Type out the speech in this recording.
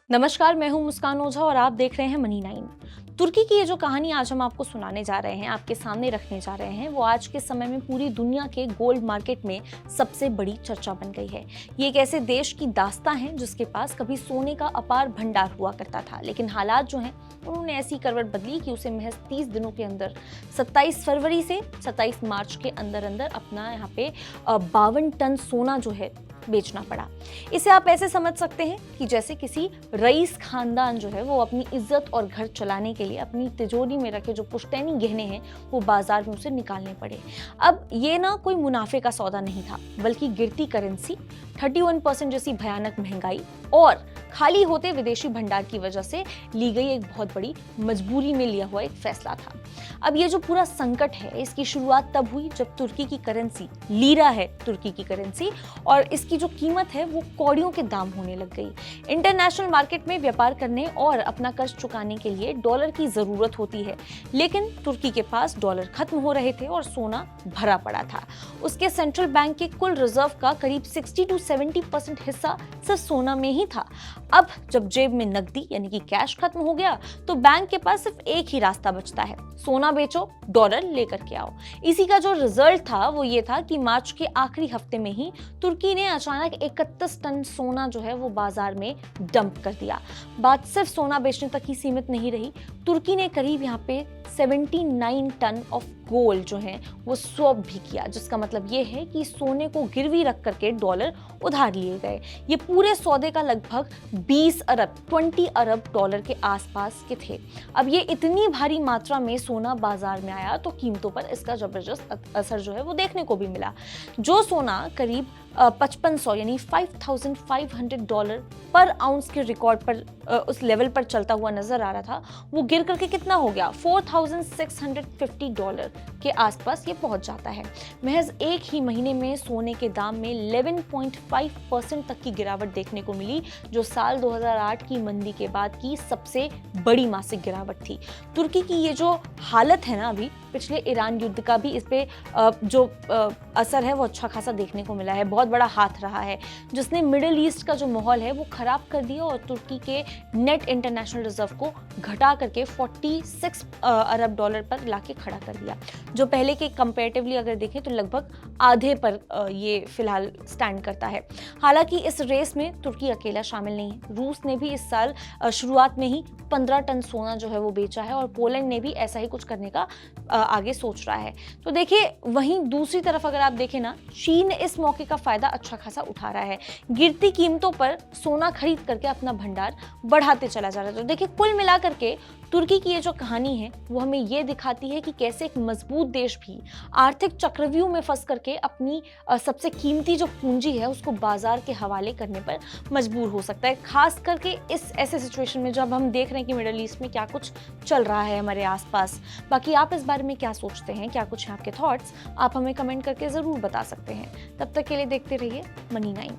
नमस्कार, मैं हूं मुस्कान ओझा और आप देख रहे हैं मनी 9। तुर्की की ये जो कहानी आज हम आपको सुनाने जा रहे हैं, आपके सामने रखने जा रहे हैं, वो आज के समय में पूरी दुनिया के गोल्ड मार्केट में सबसे बड़ी चर्चा बन गई है। ये एक ऐसे देश की दास्तां है जिसके पास कभी सोने का अपार भंडार हुआ करता था, लेकिन हालात जो हैं उन्होंने ऐसी करवट बदली कि उसे महज 30 दिनों के अंदर 27 फरवरी से 27 मार्च के अंदर अंदर अपना यहाँ पे 52 टन सोना जो है बेचना पड़ा। इसे आप ऐसे समझ सकते हैं कि जैसे किसी रईस खानदान जो है वो अपनी इज्जत और घर चलाने के लिए अपनी तिजोरी में रखे जो पुश्तैनी गहने हैं वो बाजार में उसे निकालने पड़े। अब ये ना कोई मुनाफे का सौदा नहीं था, बल्कि गिरती करेंसी, 31% जैसी भयानक महंगाई और खाली होते विदेशी भंडार की वजह से ली गई एक बहुत बड़ी मजबूरी में लिया हुआ एक फैसला था। अब ये जो पूरा संकट है इसकी शुरुआत तब हुई जब तुर्की की करेंसी, लीरा है तुर्की की करेंसी, और इसकी जो कीमत है वो कौड़ियों के दाम होने लग गई। इंटरनेशनल मार्केट में व्यापार करने और अपना कर्ज चुकाने के लिए डॉलर की जरूरत होती है, लेकिन तुर्की के पास डॉलर खत्म हो रहे थे और सोना भरा पड़ा था। उसके सेंट्रल बैंक के कुल रिजर्व का करीब 60 to 70% हिस्सा सिर्फ सोना में ही था। अब जब जेब में नकदी यानी कि कैश खत्म हो गया तो बैंक के पास सिर्फ एक ही रास्ता बचता है, सोना बेचो, डॉलर लेकर के आओ। इसी का जो रिजल्ट था वो ये था कि मार्च के आखिरी हफ्ते में ही तुर्की ने अचानक 31 टन सोना जो है वो बाजार में डंप कर दिया। बात सिर्फ सोना बेचने तक ही सीमित नहीं रही, तुर्की ने करीब यहाँ पे 79 टन ऑफ गोल्ड जो है वो स्वैप भी किया, जिसका मतलब ये है कि सोने को गिरवी रख करके डॉलर उधार लिए गए। ये पूरे सौदे का लगभग 20 अरब डॉलर के आसपास के थे। अब ये इतनी भारी मात्रा में सोना बाजार में आया तो कीमतों पर इसका जबरदस्त असर जो है वो देखने को भी मिला। जो सोना करीब 5500 यानी $5,500 पर आउंस के रिकॉर्ड पर उस लेवल पर चलता हुआ नजर आ रहा था, वो गिर करके कितना हो गया, $4,650 के आसपास ये पहुंच जाता है। महज एक ही महीने में सोने के दाम में 11.5% तक की गिरावट देखने को मिली, जो साल 2008 की मंदी के बाद की सबसे बड़ी मासिक गिरावट थी। तुर्की की ये जो हालत है ना, अभी पिछले ईरान युद्ध का भी इस पे जो असर है वो अच्छा खासा देखने को मिला है, बहुत बड़ा हाथ रहा है, जिसने मिडिल ईस्ट का जो माहौल है वो खराब कर दिया और तुर्की के नेट इंटरनेशनल रिजर्व को घटा करके 46 अरब डॉलर पर लाके खड़ा कर दिया, जो पहले के कंपैरेटिवली अगर देखें तो लगभग आधे पर ये फिलहाल स्टैंड करता है। हालांकि इस रेस में तुर्की अकेला शामिल नहीं है, रूस ने भी इस साल शुरुआत में ही 15 टन सोना जो है वो बेचा है और पोलैंड ने भी ऐसा ही कुछ करने का आगे सोच रहा है। तो देखिए, वहीं दूसरी तरफ अगर आप देखें ना, चीन इस मौके का फायदा अच्छा खासा उठा रहा है, गिरती कीमतों पर सोना खरीद करके अपना भंडार बढ़ाते चला जा रहा है। तो देखिए, कुल मिलाकर के तुर्की की ये जो कहानी है वो हमें ये दिखाती है कि कैसे एक मजबूत देश भी आर्थिक चक्रव्यूह में फंस करके अपनी सबसे कीमती जो पूंजी है उसको बाजार के हवाले करने पर मजबूर हो सकता है, खास करके इस ऐसे सिचुएशन में जब हम देख रहे हैं कि मिडिल ईस्ट में क्या कुछ चल रहा है हमारे आसपास। बाकी आप इस बारे में क्या सोचते हैं, क्या कुछ है आपके थॉट्स, आप हमें कमेंट करके जरूर बता सकते हैं। तब तक के लिए देखते रहिए मनी 9।